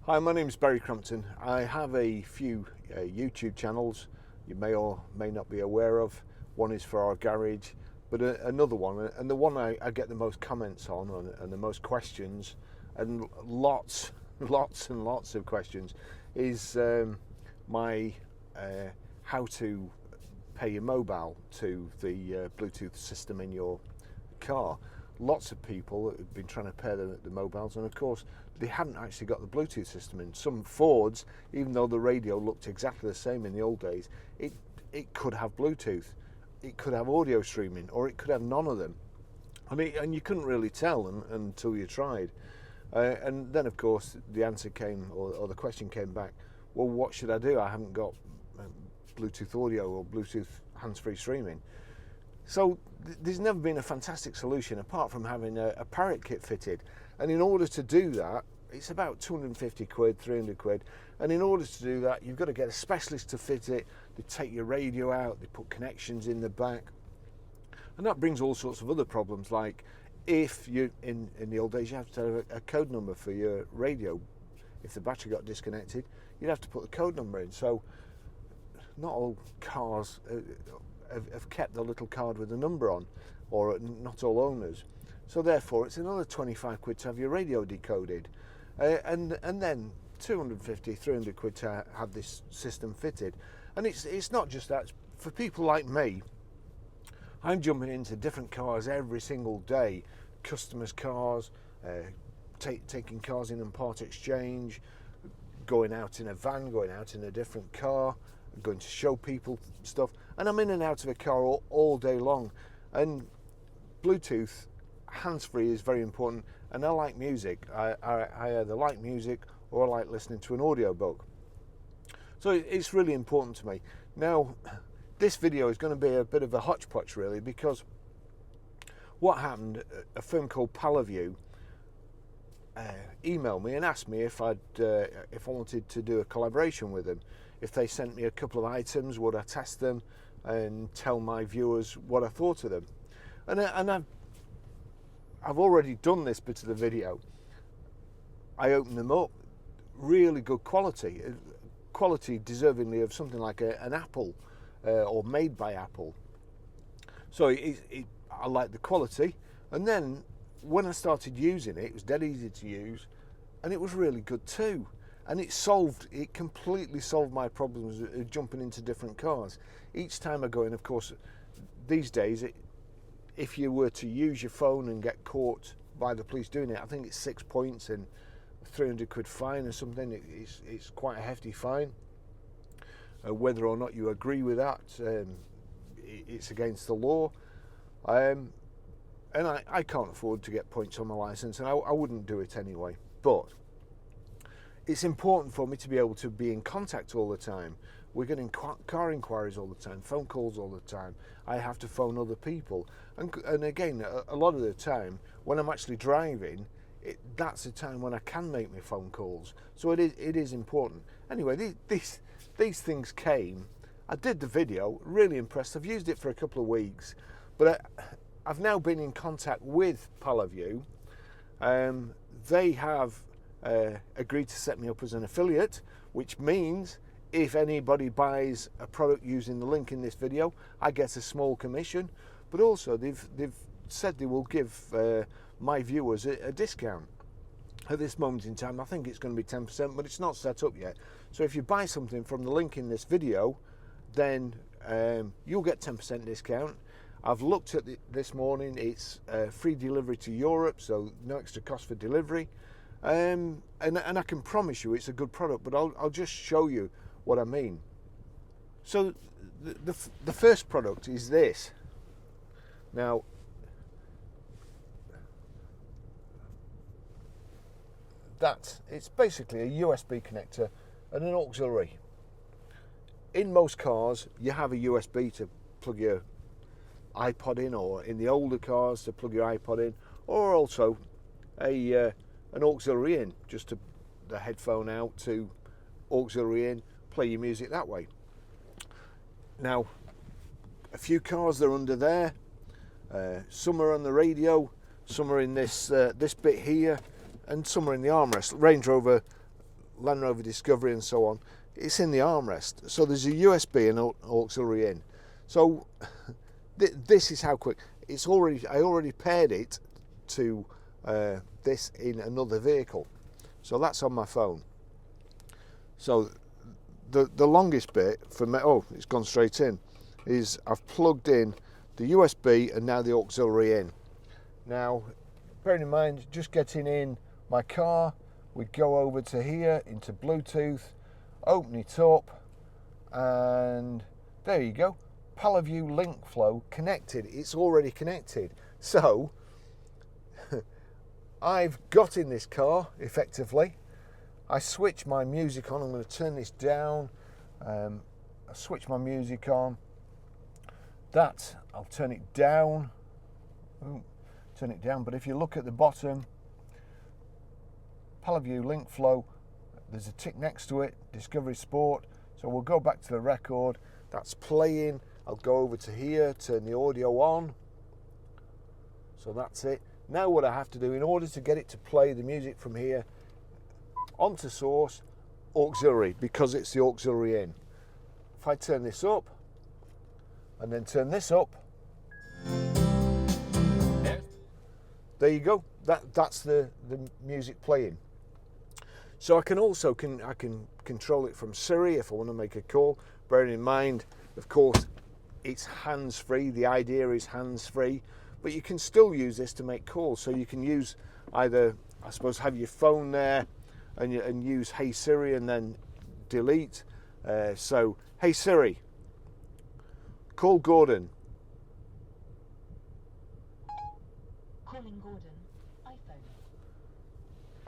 Hi, my name is Barrie Crampton. I have a few YouTube channels you may or may not be aware of. One is for our garage, but another one, and the one I get the most comments on and the most questions, and lots and lots of questions, is my how to pay your mobile to the Bluetooth system in your car. Lots of people have been trying to pair the mobiles, and of course they hadn't actually got the Bluetooth system in. Some Fords, even though the radio looked exactly the same in the old days, it could have Bluetooth, it could have audio streaming, or it could have none of them. And you couldn't really tell until you tried. And then of course the answer came, or the question came back, well, what should I do? I haven't got Bluetooth audio or Bluetooth hands-free streaming. So there's never been a fantastic solution apart from having a Parrot kit fitted. And in order to do that, it's about 250 quid, 300 quid. And in order to do that, you've got to get a specialist to fit it. They take your radio out, they put connections in the back. And that brings all sorts of other problems, like if you, in the old days, you have to have a code number for your radio. If the battery got disconnected, you'd have to put the code number in. So not all cars have kept the little card with a number on, or not all owners. So therefore it's another 25 quid to have your radio decoded, and then 250, 300 quid to have this system fitted. And it's not just that. For people like me, I'm jumping into different cars every single day, customers' cars, taking cars in and part exchange, going out in a van, going out in a different car, going to show people stuff, and I'm in and out of a car all day long. And Bluetooth hands-free is very important, and I like music. I either like music or I like listening to an audiobook. So it's really important to me. Now, this video is going to be a bit of a hodgepodge really, because what happened, a firm called PALOVUE emailed me and asked me if I wanted to do a collaboration with them. If they sent me a couple of items, would I test them and tell my viewers what I thought of them? And I've already done this bit of the video. I opened them up, really good quality deservingly of something like an Apple, or made by Apple. So I like the quality. And then when I started using it, it was dead easy to use, and it was really good too. And it completely solved my problems of jumping into different cars. Each time I go in, of course, these days, if you were to use your phone and get caught by the police doing it, I think it's 6 points and 300 quid fine or something. It's quite a hefty fine. Whether or not you agree with that, it's against the law. And I can't afford to get points on my license, and I wouldn't do it anyway. But it's important for me to be able to be in contact all the time. We're getting car inquiries all the time, phone calls all the time. I have to phone other people. And again, a lot of the time, when I'm actually driving, that's the time when I can make my phone calls. So it is important. Anyway, these things came. I did the video, really impressed. I've used it for a couple of weeks, but I've now been in contact with PALOVUE. They have agreed to set me up as an affiliate, which means if anybody buys a product using the link in this video, I get a small commission. But also they've said they will give my viewers a discount. At this moment in time, I think it's going to be 10%, but it's not set up yet. So if you buy something from the link in this video, then you'll get 10% discount. I've looked at this morning, it's free delivery to Europe, so no extra cost for delivery. And I can promise you it's a good product, but I'll just show you what I mean. So the first product is this. Now, it's basically a USB connector and an auxiliary. In most cars, you have a USB to plug your iPod in, or in the older cars to plug your iPod in, or also an auxiliary in, just to the headphone out to auxiliary in, play your music that way. Now, a few cars they're under there. Some are on the radio, some are in this bit here, and some are in the armrest. Range Rover Land Rover Discovery and so on, it's in the armrest. So there's a USB and auxiliary in. So this is how quick. I already paired it to this in another vehicle. So that's on my phone. So the longest bit for me, oh, it's gone straight in, is I've plugged in the USB and now the auxiliary in. Now, bearing in mind, just getting in my car, we'd go over to here into Bluetooth, open it up, and there you go. PALOVUE LinkFlow connected. It's already connected. So I've got in this car effectively. I switch my music on. I'm going to turn this down. I switch my music on. That, I'll turn it down. Ooh, turn it down. But if you look at the bottom, PALOVUE LinkFlow, there's a tick next to it, Discovery Sport. So we'll go back to the record. That's playing. I'll go over to here, turn the audio on. So that's it. Now what I have to do in order to get it to play the music from here onto source, auxiliary, because it's the auxiliary in. If I turn this up and then turn this up, there you go. That's the music playing. So I can also I can control it from Siri if I want to make a call. Bearing in mind, of course, it's hands-free. The idea is hands-free, but you can still use this to make calls. So you can use either, I suppose, have your phone there and use Hey Siri and then delete. So, Hey Siri, call Gordon. Calling Gordon, iPhone.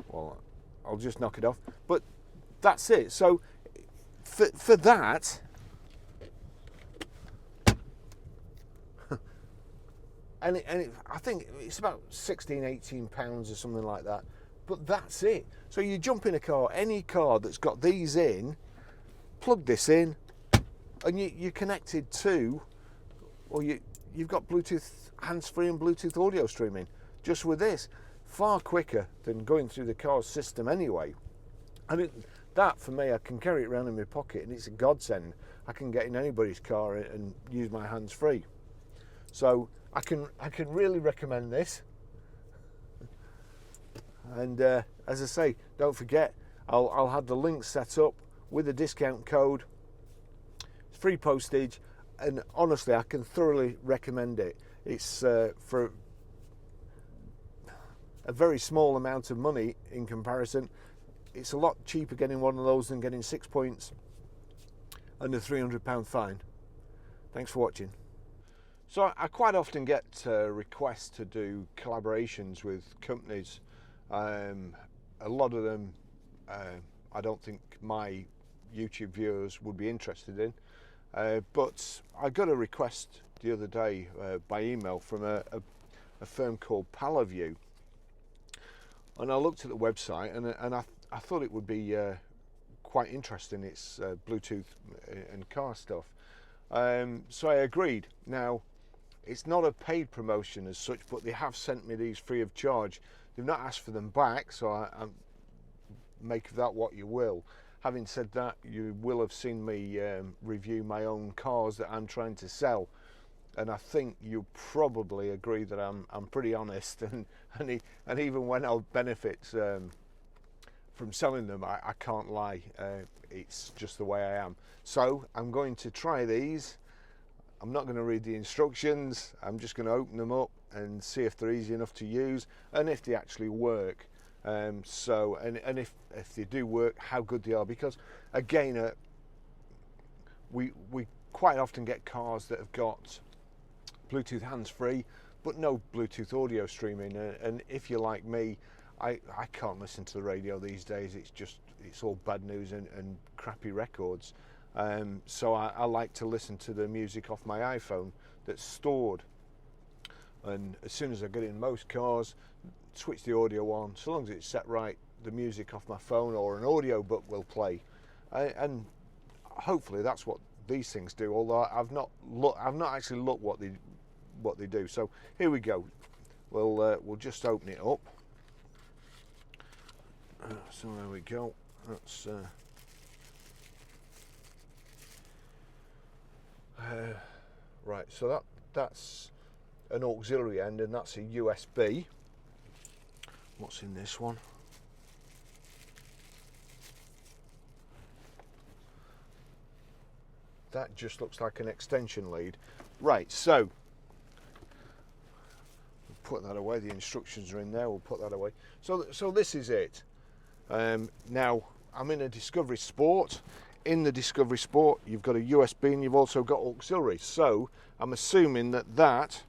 Well, I'll just knock it off. But that's it. So for that, and I think it's about 16, 18 pounds or something like that. But that's it. So you jump in a car, any car that's got these in, plug this in, and you're connected to, or you've got Bluetooth hands-free and Bluetooth audio streaming just with this. Far quicker than going through the car's system anyway. And that for me, I can carry it around in my pocket, and it's a godsend. I can get in anybody's car and use my hands-free. So I can really recommend this. And as I say, don't forget, I'll have the link set up with a discount code. It's free postage, and honestly, I can thoroughly recommend it. It's for a very small amount of money in comparison. It's a lot cheaper getting one of those than getting 6 points and a £300 fine. Thanks for watching. So I quite often get requests to do collaborations with companies. A lot of them I don't think my YouTube viewers would be interested in, but I got a request the other day by email from a firm called PALOVUE, and I looked at the website and I thought it would be quite interesting. It's Bluetooth and car stuff, so I agreed. Now, it's not a paid promotion as such, but they have sent me these free of charge. They've not asked for them back, so I make of that what you will. Having said that, you will have seen me review my own cars that I'm trying to sell, and I think you probably agree that I'm pretty honest, and even when I'll benefit from selling them, I can't lie. It's just the way I am. So I'm going to try these. I'm not going to read the instructions. I'm just going to open them up and see if they're easy enough to use and if they actually work. And if they do work, how good they are. Because again, we quite often get cars that have got Bluetooth hands-free, but no Bluetooth audio streaming. And if you're like me, I can't listen to the radio these days. It's all bad news and crappy records. So I like to listen to the music off my iPhone that's stored, and as soon as I get in most cars, switch the audio on. So long as it's set right, the music off my phone or an audio book will play, and hopefully that's what these things do. Although I've not actually looked what they do. So here we go. We'll just open it up. So there we go. That's right. So that's an auxiliary end, and that's a USB. What's in this one? That just looks like an extension lead. Right, so we'll put that away. The instructions are in there. We'll put that away. So this is it. Now I'm in a Discovery Sport. In the Discovery Sport, you've got a USB and you've also got auxiliary. So I'm assuming that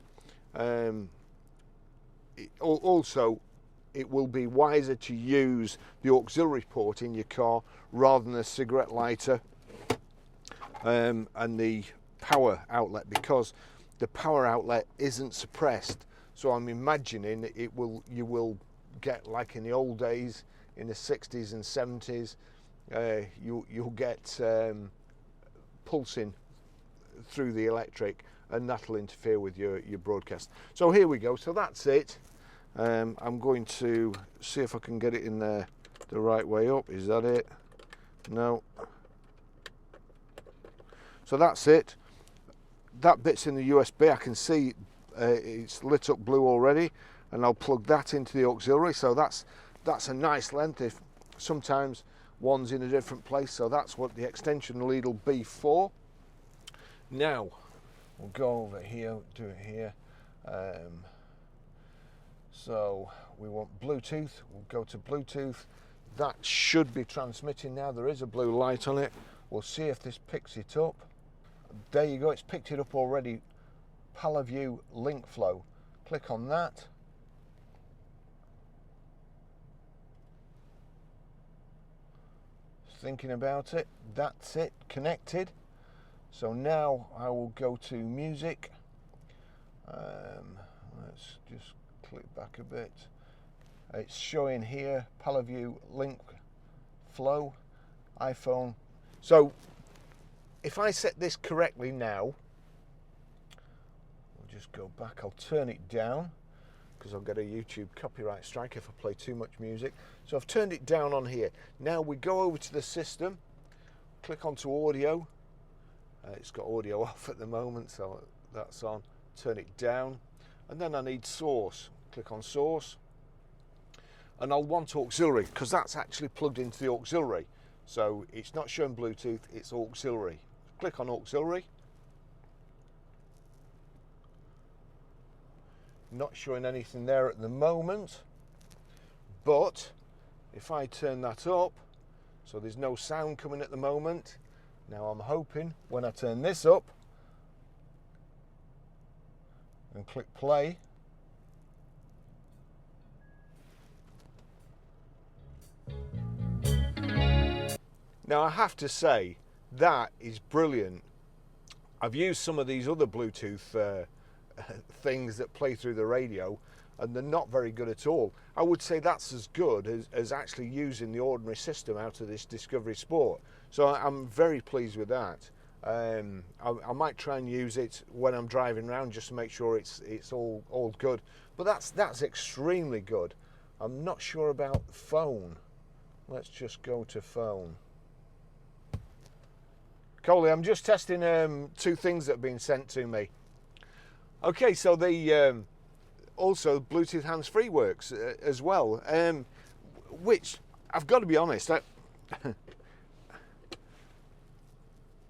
it will be wiser to use the auxiliary port in your car rather than a cigarette lighter and the power outlet, because the power outlet isn't suppressed. So I'm imagining you will get, like in the old days in the 60s and 70s, you'll get pulsing through the electric, and that'll interfere with your broadcast. So here we go. So that's it. I'm going to see if I can get it in there the right way up. Is that it? No. So that's it. That bit's in the USB. I can see it's lit up blue already, and I'll plug that into the auxiliary. So that's a nice length. If sometimes one's in a different place, so that's what the extension lead will be for. Now we'll go over here, do it here. So we want Bluetooth. We'll go to Bluetooth. That should be transmitting now. There is a blue light on it. We'll see if this picks it up. There you go, it's picked it up already. PALOVUE LinkFlow. Click on that. Thinking about it. That's it, connected. So now I will go to music. Let's just click back a bit. It's showing here PALOVUE LinkFlow iPhone. So if I set this correctly now, we'll just go back. I'll turn it down because I'll get a YouTube copyright strike if I play too much music. So I've turned it down on here. Now we go over to the system, click onto audio. It's got audio off at the moment, so that's on. Turn it down, and then I need source. Click on source, and I'll want auxiliary because that's actually plugged into the auxiliary. So it's not showing Bluetooth, it's auxiliary. Click on auxiliary. Not showing anything there at the moment, but if I turn that up, so there's no sound coming at the moment. Now I'm hoping when I turn this up and click play, now I have to say that is brilliant. I've used some of these other Bluetooth things that play through the radio, and they're not very good at all. I would say that's as good as actually using the ordinary system out of this Discovery Sport. So I'm very pleased with that. I might try and use it when I'm driving around just to make sure it's all good. But that's extremely good. I'm not sure about phone. Let's just go to phone. Coley, I'm just testing two things that have been sent to me. Okay, so the also Bluetooth Handsfree works as well, which I've got to be honest,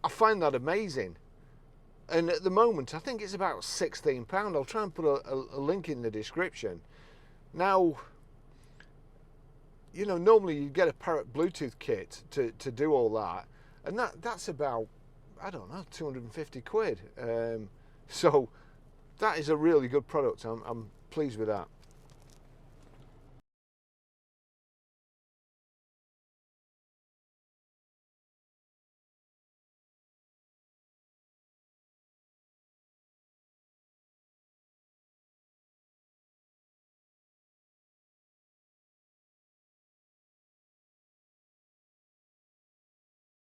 I find that amazing. And at the moment, I think it's about £16. I'll try and put a link in the description. Now, you know, normally you get a Parrot Bluetooth kit to do all that, and that's about, I don't know, 250 quid. So that is a really good product. I'm pleased with that.